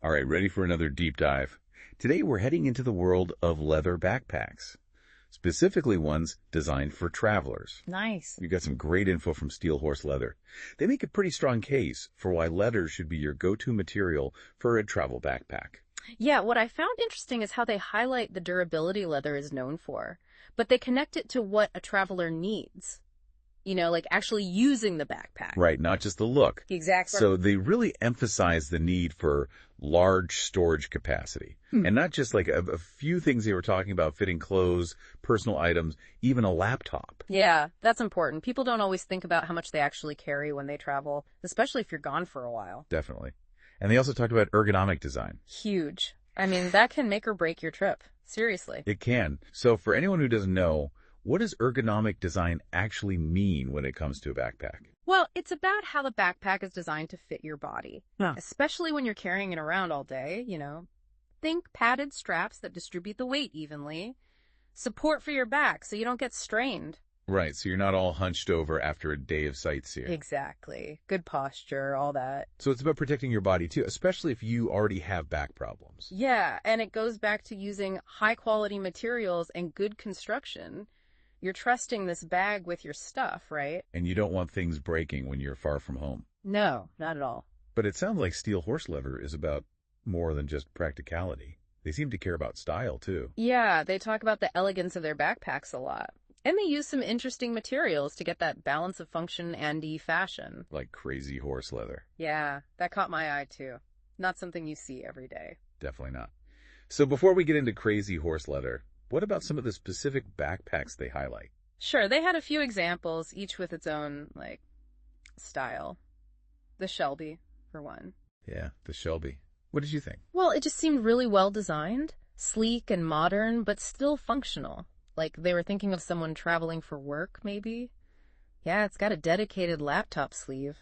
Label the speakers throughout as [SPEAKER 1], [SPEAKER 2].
[SPEAKER 1] All right, ready for another deep dive. Today we're heading into the world of leather backpacks, specifically ones designed for travelers.
[SPEAKER 2] Nice.
[SPEAKER 1] You got some great info from Steel Horse Leather. They make a pretty strong case for why leather should be your go-to material for a travel backpack.
[SPEAKER 2] Yeah, what I found interesting is how they highlight the durability leather is known for, but they connect it to what a traveler needs. Like actually using the backpack.
[SPEAKER 1] Right, not just the look.
[SPEAKER 2] Exactly.
[SPEAKER 1] So they really emphasize the need for large storage capacity. And not just like a few things they were talking about, fitting clothes, personal items, even a laptop.
[SPEAKER 2] Yeah, that's important. People don't always think about how much they actually carry when they travel, especially if you're gone for a while.
[SPEAKER 1] Definitely. And they also talked about ergonomic design.
[SPEAKER 2] Huge. I mean, that can make or break your trip. Seriously.
[SPEAKER 1] It can. So for anyone who doesn't know, what does ergonomic design actually mean when it comes to a backpack?
[SPEAKER 2] Well, it's about how the backpack is designed to fit your body, especially when you're carrying it around all day, Think padded straps that distribute the weight evenly. Support for your back so you don't get strained.
[SPEAKER 1] Right, so you're not all hunched over after a day of sightseeing.
[SPEAKER 2] Exactly. Good posture, all that.
[SPEAKER 1] So it's about protecting your body too, especially if you already have back problems.
[SPEAKER 2] Yeah, and it goes back to using high-quality materials and good construction. You're trusting this bag with your stuff, right?
[SPEAKER 1] And you don't want things breaking when you're far from home.
[SPEAKER 2] No, not at all.
[SPEAKER 1] But it sounds like Steel Horse Leather is about more than just practicality. They seem to care about style too.
[SPEAKER 2] Yeah, they talk about the elegance of their backpacks a lot. And they use some interesting materials to get that balance of function and fashion.
[SPEAKER 1] Like Crazy Horse Leather.
[SPEAKER 2] Yeah, that caught my eye too. Not something you see every day.
[SPEAKER 1] Definitely not. So before we get into Crazy Horse Leather, what about some of the specific backpacks they highlight?
[SPEAKER 2] Sure, they had a few examples, each with its own, style. The Shelby, for one.
[SPEAKER 1] Yeah, the Shelby. What did you think?
[SPEAKER 2] Well, it just seemed really well designed, sleek and modern, but still functional. Like they were thinking of someone traveling for work, maybe. Yeah, it's got a dedicated laptop sleeve,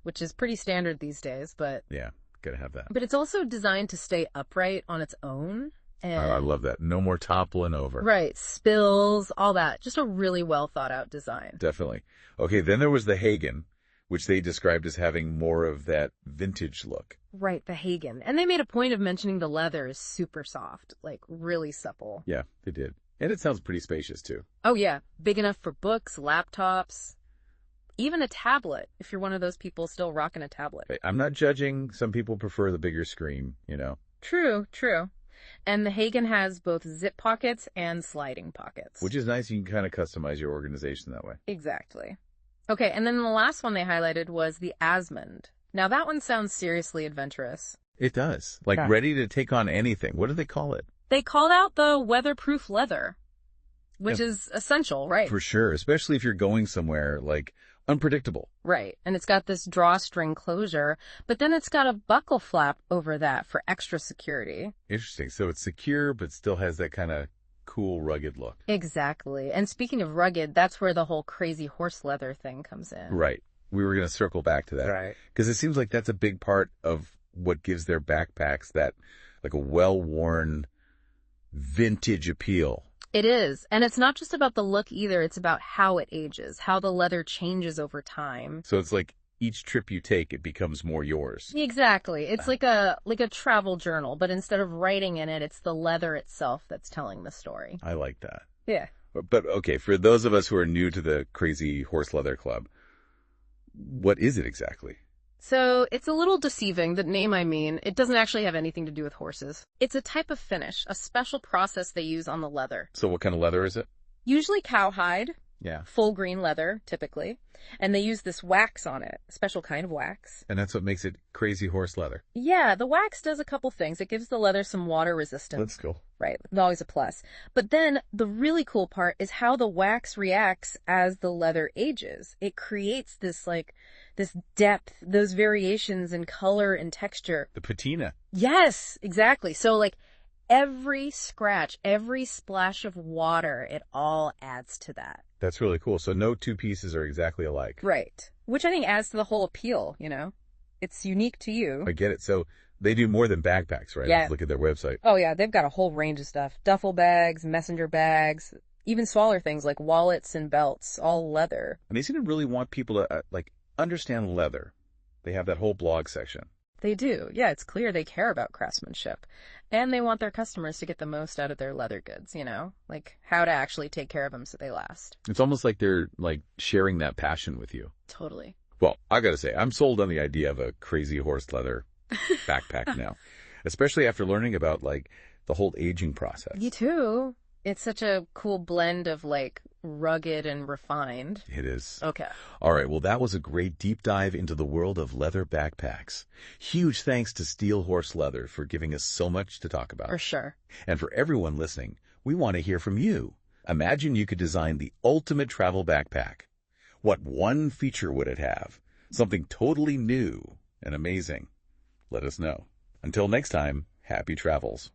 [SPEAKER 2] which is pretty standard these days, but...
[SPEAKER 1] Yeah, gotta have that.
[SPEAKER 2] But it's also designed to stay upright on its own. And
[SPEAKER 1] I love that. No more toppling over.
[SPEAKER 2] right, spills, all that. Just a really well thought out design.
[SPEAKER 1] Definitely. Okay, then there was the Hagen, which they described as having more of that vintage look.
[SPEAKER 2] Right, the Hagen. And they made a point of mentioning the leather is super soft, like really supple.
[SPEAKER 1] Yeah, they did. And it sounds pretty spacious too.
[SPEAKER 2] Oh yeah, big enough for books, laptops, even a tablet, if you're one of those people still rocking a tablet.
[SPEAKER 1] Hey, I'm not judging. Some people prefer the bigger screen,
[SPEAKER 2] True. And the Hagen has both zip pockets and sliding pockets.
[SPEAKER 1] Which is nice. You can kind of customize your organization that way.
[SPEAKER 2] Exactly. Okay, and then the last one they highlighted was the Asmund. Now that one sounds seriously adventurous.
[SPEAKER 1] It does. Like ready to take on anything. What do they call it?
[SPEAKER 2] They called out the weatherproof leather, which is essential, right?
[SPEAKER 1] For sure. Especially if you're going somewhere like unpredictable.
[SPEAKER 2] Right. And it's got this drawstring closure, but then it's got a buckle flap over that for extra security.
[SPEAKER 1] Interesting. So it's secure, but still has that kind of cool, rugged look.
[SPEAKER 2] Exactly. And speaking of rugged, that's where the whole Crazy Horse Leather thing comes in.
[SPEAKER 1] Right. We were going to circle back to that.
[SPEAKER 2] Right.
[SPEAKER 1] Because it seems like that's a big part of what gives their backpacks that, like a well-worn vintage appeal.
[SPEAKER 2] It is. And it's not just about the look either. It's about how it ages, how the leather changes over time.
[SPEAKER 1] So it's like each trip you take, it becomes more yours.
[SPEAKER 2] Exactly. It's like a travel journal, but instead of writing in it, it's the leather itself that's telling the story.
[SPEAKER 1] I like that.
[SPEAKER 2] Yeah.
[SPEAKER 1] But okay, for those of us who are new to the Crazy Horse Leather Club, what is it exactly?
[SPEAKER 2] So it's a little deceiving, the name I mean. It doesn't actually have anything to do with horses. It's a type of finish, a special process they use on the leather.
[SPEAKER 1] So what kind of leather is it?
[SPEAKER 2] Usually cowhide.
[SPEAKER 1] Yeah.
[SPEAKER 2] Full green leather, typically. And they use this wax on it, a special kind of wax.
[SPEAKER 1] And that's what makes it Crazy Horse Leather.
[SPEAKER 2] Yeah, the wax does a couple things. It gives the leather some water resistance.
[SPEAKER 1] That's cool.
[SPEAKER 2] Right, always a plus. But then the really cool part is how the wax reacts as the leather ages. It creates this depth, those variations in color and texture.
[SPEAKER 1] The patina.
[SPEAKER 2] Yes, exactly. So every scratch, every splash of water, it all adds to that.
[SPEAKER 1] That's really cool. So no two pieces are exactly alike.
[SPEAKER 2] Right. Which I think adds to the whole appeal, It's unique to you.
[SPEAKER 1] I get it. So they do more than backpacks, right?
[SPEAKER 2] Yeah.
[SPEAKER 1] Look at their website.
[SPEAKER 2] Oh yeah, they've got a whole range of stuff. Duffel bags, messenger bags, even smaller things like wallets and belts, all leather.
[SPEAKER 1] And they seem to really want people to, understand leather. They have that whole blog section.
[SPEAKER 2] They do. Yeah, it's clear they care about craftsmanship. And they want their customers to get the most out of their leather goods, Like how to actually take care of them so they last.
[SPEAKER 1] It's almost like they're like sharing that passion with you.
[SPEAKER 2] Totally.
[SPEAKER 1] Well, I gotta say, I'm sold on the idea of a crazy horse leather backpack now, especially after learning about like the whole aging process.
[SPEAKER 2] Me too. It's such a cool blend of like rugged and refined.
[SPEAKER 1] It is.
[SPEAKER 2] Okay.
[SPEAKER 1] All right, well, that was a great deep dive into the world of leather backpacks. Huge thanks to Steel Horse Leather for giving us so much to talk about.
[SPEAKER 2] For sure.
[SPEAKER 1] And for everyone listening, we want to hear from you. Imagine you could design the ultimate travel backpack. What one feature would it have? Something totally new and amazing. Let us know. Until next time, happy travels.